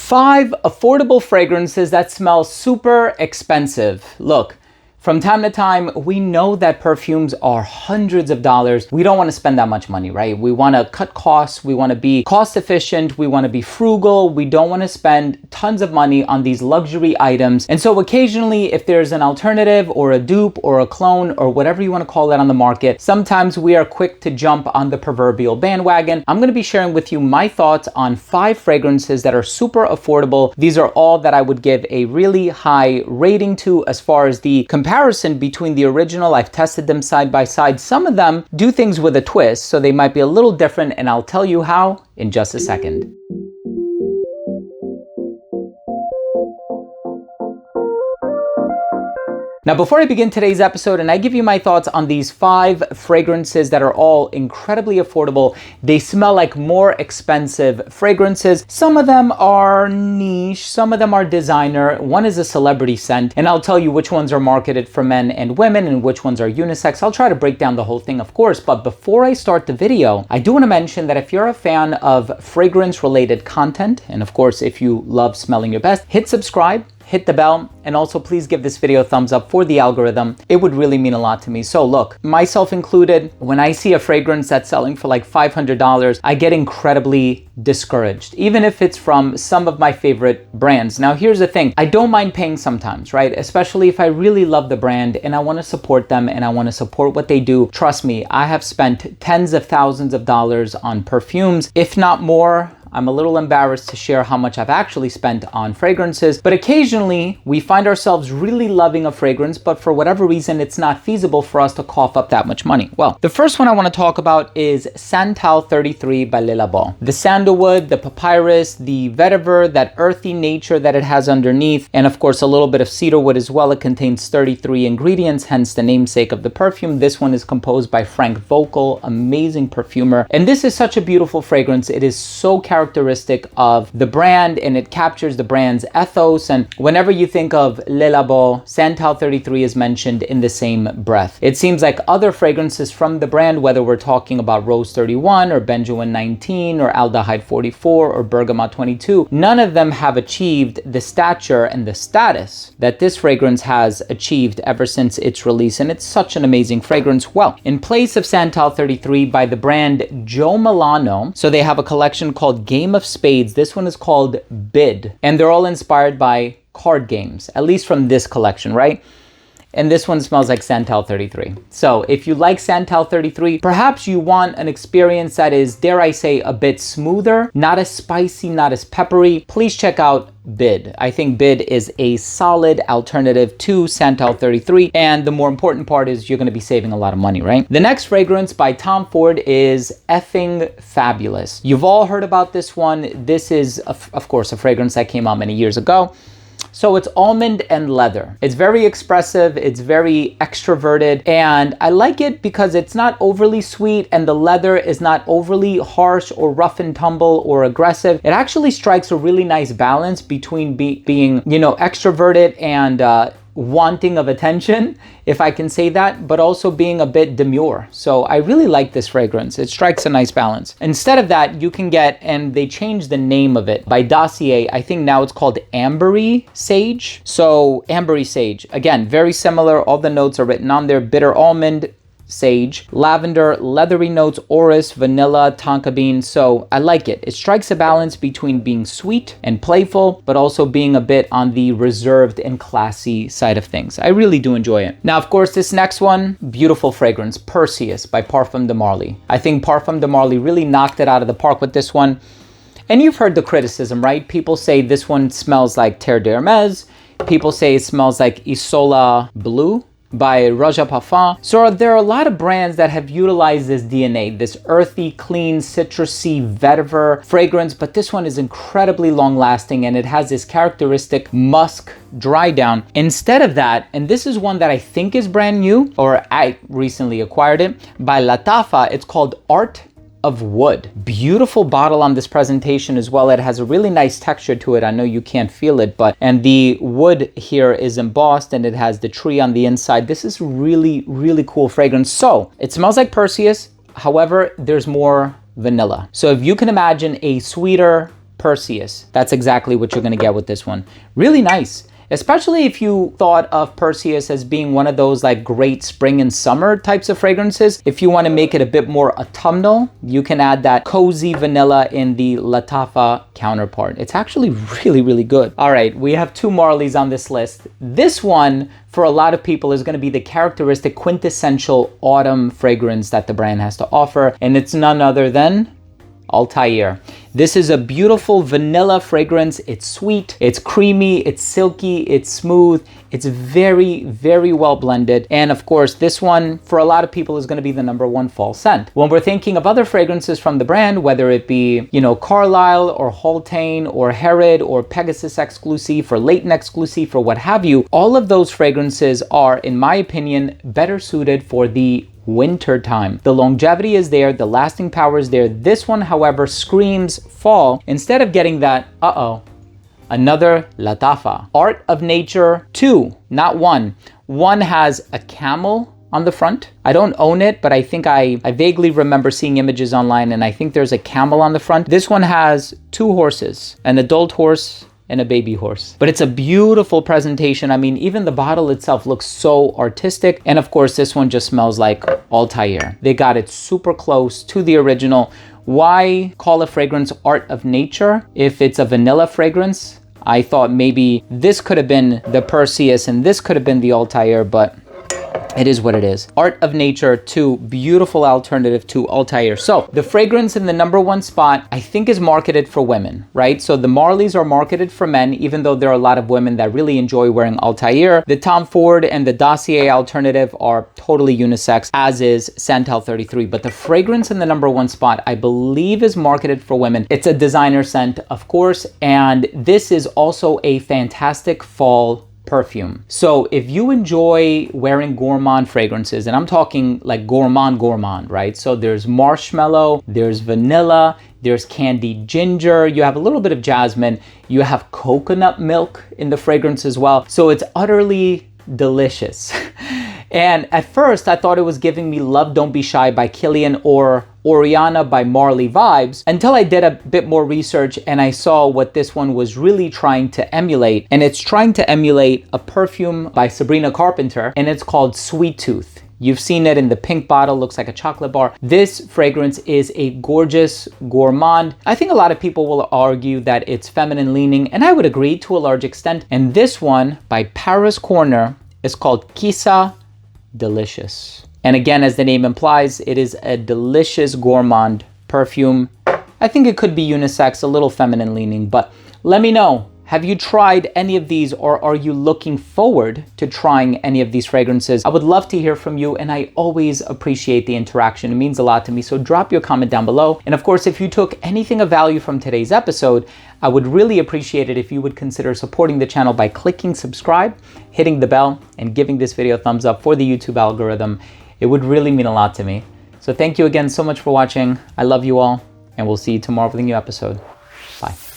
5 affordable fragrances that smell super expensive. Look, from time to time, we know that perfumes are hundreds of dollars. We don't want to spend that much money, right? We want to cut costs. We want to be cost efficient. We want to be frugal. We don't want to spend tons of money on these luxury items. And so occasionally, if there's an alternative or a dupe or a clone or whatever you want to call it on the market, sometimes we are quick to jump on the proverbial bandwagon. I'm going to be sharing with you my thoughts on 5 fragrances that are super affordable. These are all that I would give a really high rating to as far as the comparison between the original. I've tested them side by side. Some of them do things with a twist, so they might be a little different, and I'll tell you how in just a second. Now, before I begin today's episode and I give you my thoughts on these 5 fragrances that are all incredibly affordable, they smell like more expensive fragrances. Some of them are niche, some of them are designer. One is a celebrity scent, and I'll tell you which ones are marketed for men and women and which ones are unisex. I'll try to break down the whole thing, of course, but before I start the video, I do want to mention that if you're a fan of fragrance-related content, and of course, if you love smelling your best, hit subscribe, hit the bell, and also please give this video a thumbs up for the algorithm. It would really mean a lot to me. So look, myself included, when I see a fragrance that's selling for like $500, I get incredibly discouraged, even if it's from some of my favorite brands. Now, here's the thing. I don't mind paying sometimes, right? Especially if I really love the brand and I want to support them and I want to support what they do. Trust me, I have spent tens of thousands of dollars on perfumes, if not more. I'm a little embarrassed to share how much I've actually spent on fragrances, but occasionally we find ourselves really loving a fragrance, but for whatever reason, it's not feasible for us to cough up that much money. Well, the first one I want to talk about is Santal 33 by Le Labo. The sandalwood, the papyrus, the vetiver, that earthy nature that it has underneath, and of course a little bit of cedarwood as well. It contains 33 ingredients, hence the namesake of the perfume. This one is composed by Frank Vocal, amazing perfumer. And this is such a beautiful fragrance. It is so characteristic of the brand and it captures the brand's ethos. And whenever you think of Le Labo, Santal 33 is mentioned in the same breath. It seems like other fragrances from the brand, whether we're talking about Rose 31 or Benjoin 19 or Aldehyde 44 or Bergamot 22, none of them have achieved the stature and the status that this fragrance has achieved ever since its release. And it's such an amazing fragrance. Well, in place of Santal 33 by the brand Joe Milano, so they have a collection called Game of Spades. This one is called Bid, and they're all inspired by card games, at least from this collection, right? And this one smells like Santal 33. So if you like Santal 33, perhaps you want an experience that is, dare I say, a bit smoother, not as spicy, not as peppery, please check out Bid. I think Bid is a solid alternative to Santal 33. And the more important part is you're going to be saving a lot of money, right? The next fragrance by Tom Ford is Effing Fabulous. You've all heard about this one. This is, of course, a fragrance that came out many years ago. So it's almond and leather. It's very expressive, it's very extroverted, and I like it because it's not overly sweet and the leather is not overly harsh or rough and tumble or aggressive. It actually strikes a really nice balance between being, extroverted and wanting of attention, if I can say that, but also being a bit demure. So I really like this fragrance. It strikes a nice balance. Instead of that, you can get, and they changed the name of it by Dossier. I think now it's called Ambery Sage. So Ambery Sage, again, very similar. All the notes are written on there. Bitter almond, sage, lavender, leathery notes, orris, vanilla, tonka bean. So I like it. It strikes a balance between being sweet and playful, but also being a bit on the reserved and classy side of things. I really do enjoy it. Now, of course, this next one, beautiful fragrance, Perseus by Parfums de Marly. I think Parfums de Marly really knocked it out of the park with this one. And you've heard the criticism, right? People say this one smells like Terre d'Hermès. People say it smells like Isola Blue by Roja Parfum. So there are a lot of brands that have utilized this DNA, this earthy, clean, citrusy vetiver fragrance, but this one is incredibly long lasting and it has this characteristic musk dry down. Instead of that, and this is one that I think is brand new, or I recently acquired it, by Latafa, it's called Art of Wood. Beautiful bottle on this presentation as well. It has a really nice texture to it. I know you can't feel it, and the wood here is embossed and it has the tree on the inside. This is really, really cool fragrance. So it smells like Perseus. However, there's more vanilla. So if you can imagine a sweeter, Perseus. That's exactly what you're gonna get with this one. Really nice. Especially if you thought of Perseus as being one of those like great spring and summer types of fragrances. If you want to make it a bit more autumnal, you can add that cozy vanilla in the Latafa counterpart. It's actually really, really good. All right, we have 2 Marleys on this list. This one, for a lot of people, is going to be the characteristic quintessential autumn fragrance that the brand has to offer, and it's none other than Altair. This is a beautiful vanilla fragrance. It's sweet, it's creamy, it's silky, it's smooth. It's very, very well blended. And of course, this one, for a lot of people, is going to be the #1 fall scent. When we're thinking of other fragrances from the brand, whether it be, you know, Carlisle or Haultain or Herod or Pegasus Exclusive or Layton Exclusive or what have you, all of those fragrances are, in my opinion, better suited for the winter time. The longevity is there, the lasting power is there. This one, however, screams fall. Instead of getting that, another Latafa. Art of Nature 2, not 1. 1 has a camel on the front. I don't own it, but I think I vaguely remember seeing images online, and I think there's a camel on the front. This one has 2 horses, an adult horse and a baby horse. But it's a beautiful presentation. I mean, even the bottle itself looks so artistic. And of course, this one just smells like Altair. They got it super close to the original. Why call a fragrance Art of Nature if it's a vanilla fragrance? I thought maybe this could have been the Perseus and this could have been the Altair, but it is what it is. Art of Nature 2, beautiful alternative to Altair. So the fragrance in the #1 spot, I think, is marketed for women, right? So the Marleys are marketed for men, even though there are a lot of women that really enjoy wearing Altair. The Tom Ford and the Dossier alternative are totally unisex, as is Santal 33. But the fragrance in the #1 spot, I believe, is marketed for women. It's a designer scent, of course, and this is also a fantastic fall perfume. So if you enjoy wearing gourmand fragrances, and I'm talking like gourmand, right? So there's marshmallow, there's vanilla, there's candied ginger, you have a little bit of jasmine, you have coconut milk in the fragrance as well. So it's utterly delicious. And at first I thought it was giving me Love Don't Be Shy by Kilian or Oriana by Marley vibes, until I did a bit more research and I saw what this one was really trying to emulate. And it's trying to emulate a perfume by Sabrina Carpenter, and it's called Sweet Tooth. You've seen it in the pink bottle, looks like a chocolate bar. This fragrance is a gorgeous gourmand. I think a lot of people will argue that it's feminine leaning, and I would agree to a large extent. And this one by Paris Corner is called Kissa Delicious. And again, as the name implies, it is a delicious gourmand perfume. I think it could be unisex, a little feminine leaning, but let me know. Have you tried any of these, or are you looking forward to trying any of these fragrances? I would love to hear from you, and I always appreciate the interaction. It means a lot to me, so drop your comment down below. And of course, if you took anything of value from today's episode, I would really appreciate it if you would consider supporting the channel by clicking subscribe, hitting the bell, and giving this video a thumbs up for the YouTube algorithm. It would really mean a lot to me. So thank you again so much for watching. I love you all, and we'll see you tomorrow with a new episode. Bye.